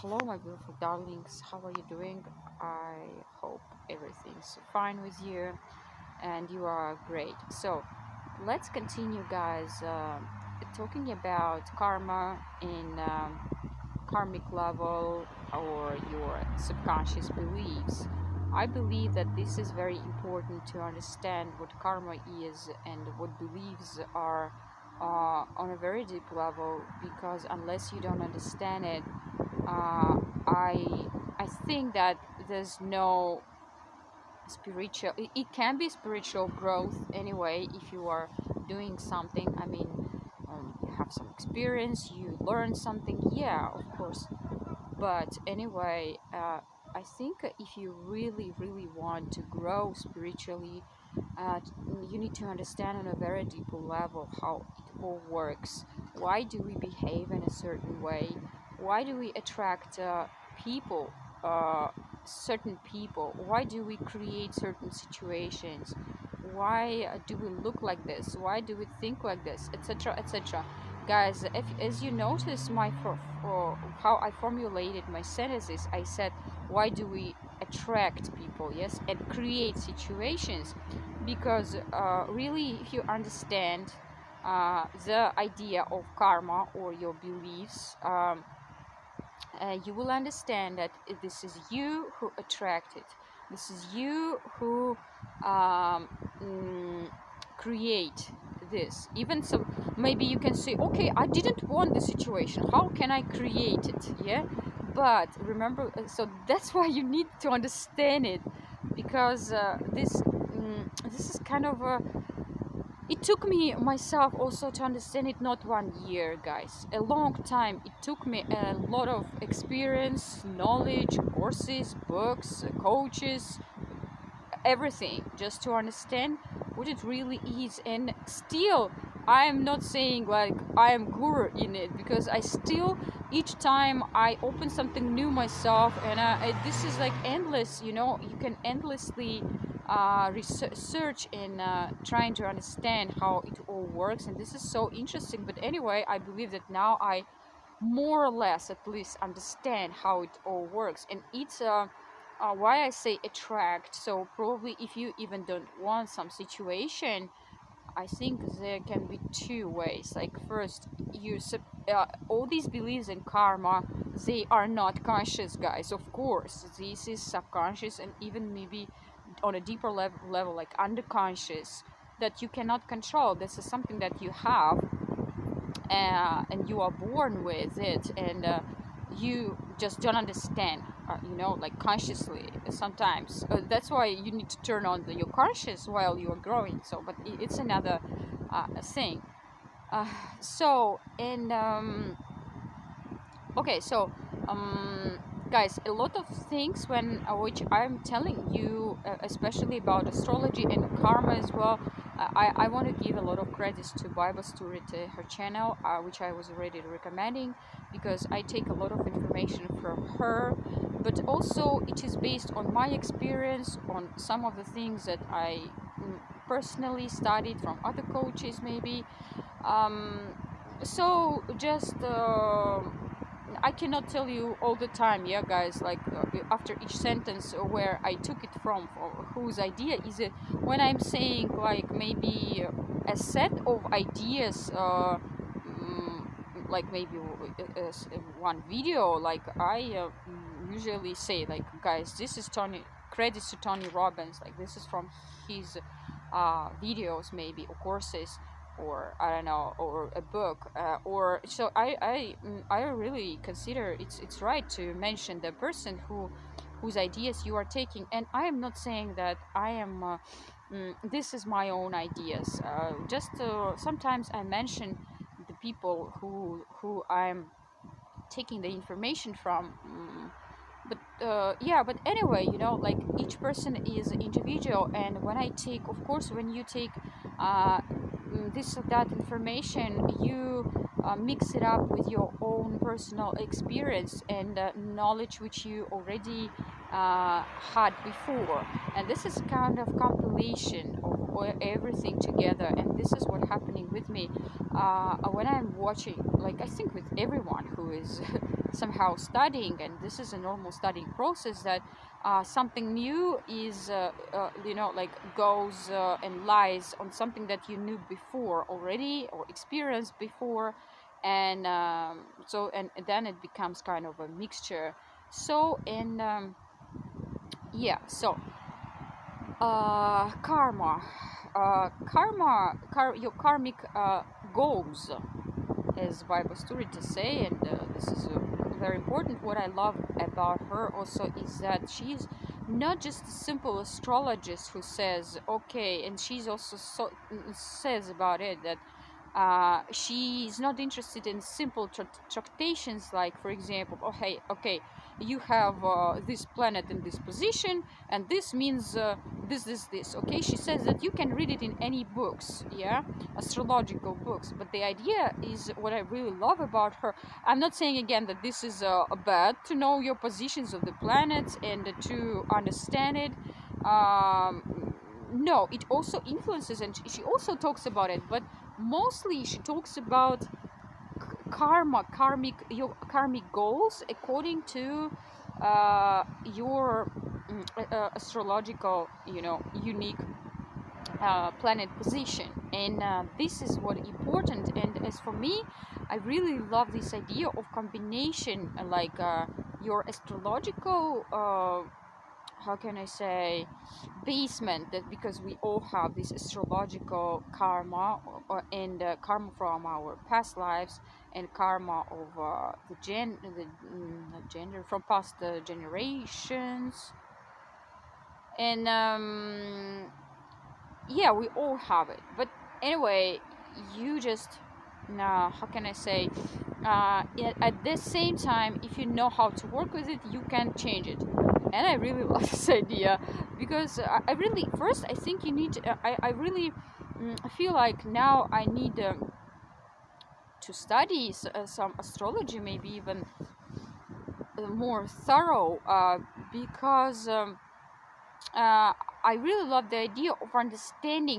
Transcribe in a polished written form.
Hello, my beautiful darlings. How are you doing? I hope everything's fine with you and you are great. So, let's continue, guys, talking about karma in karmic level or your subconscious beliefs. I believe that this is very important to understand what karma is and what beliefs are on a very deep level, because unless you don't understand it, uh, I I think that there's no spiritual. It can be spiritual growth anyway if you are doing something. I mean, you have some experience, you learn something. Yeah, of course. But anyway, I think if you really want to grow spiritually, uh, you need to understand on a very deep level how it all works. Why do we behave in a certain way? Why do we attract people, uh, certain people? Why do we create certain situations? Why do we look like this? Why do we think like this? Etc. etc. Guys, if, as you notice how I formulated my sentences, I said, why do we attract people? Yes, and create situations, because really, if you understand the idea of karma or your beliefs, you will understand that this is you who attracted. This is you who um, mm, create this. Even so, maybe you can say, okay, I didn't want the situation. How can I create it? Yeah, but remember, so that's why you need to understand it, because this is kind of a, it took me myself also to understand it, not 1 year, guys, a long time. It took me a lot of experience, knowledge, courses, books, coaches, everything, just to understand what it really is. And still, I am not saying like I am guru in it, because I still, each time I open something new myself, and this is like endless, you can endlessly research and trying to understand how it all works, and this is so interesting. But anyway, I believe that now I more or less at least understand how it all works, and it's why I say attract. So probably if you even don't want some situation, I think there can be two ways. Like first, all these beliefs in karma, they are not conscious, guys. Of course, this is subconscious, and even maybe on a deeper level, like underconscious, that you cannot control. This is something that you have, and you are born with it, and you just don't understand, like consciously sometimes. That's why you need to turn on your conscious while you are growing. So, but it's another thing. Uh, so, and okay, so um, guys, a lot of things when which I'm telling you, especially about astrology and karma as well. I want to give a lot of credits to Bible Story, to her channel, which I was already recommending, because I take a lot of information from her, but also it is based on my experience, on some of the things that I personally studied from other coaches, maybe. Um, so just I cannot tell you all the time, yeah, guys, like after each sentence where I took it from, or whose idea is it. When I'm saying like maybe a set of ideas, like maybe one video, like I usually say, like, guys, this is Tony, credits to Tony Robbins, like this is from his videos, maybe, or courses, or I don't know, or a book, or so I really consider it's right to mention the person whose ideas you are taking. And I am not saying that I am this is my own ideas. Just sometimes I mention the people who I'm taking the information from. But yeah, but anyway, like each person is individual, and when I take, of course, when you take uh, this or that information, you mix it up with your own personal experience and knowledge which you already had before, and this is kind of compilation of everything together. And this is what happening with me when I'm watching, like I think with everyone who is somehow studying, and this is a normal studying process, that something new is like goes and lies on something that you knew before already or experienced before, and and then it becomes kind of a mixture. So and yeah, karma, your karmic goals, as Bible story to say, and this is very important. What I love about her also is that she's not just a simple astrologist who says okay, and she's also says about it that she's not interested in simple tractations, like for example, oh hey, okay, you have this planet in this position, and this means this. Okay, she says that you can read it in any books, yeah, astrological books. But the idea is what I really love about her. I'm not saying again that this is bad to know your positions of the planets and to understand it. No, it also influences, and she also talks about it, but mostly she talks about your karmic goals according to your astrological, unique planet position. And this is what important. And as for me, I really love this idea of combination, like your astrological how can I say, basement, that because we all have this astrological karma, and karma from our past lives, and karma of not gender, from past generations, and yeah, we all have it. But anyway, you just how can I say, at the same time, if you know how to work with it, you can change it. And I really love this idea, because I really, first I think you need I really feel like now I need to study some astrology, maybe even more thorough, because I really love the idea of understanding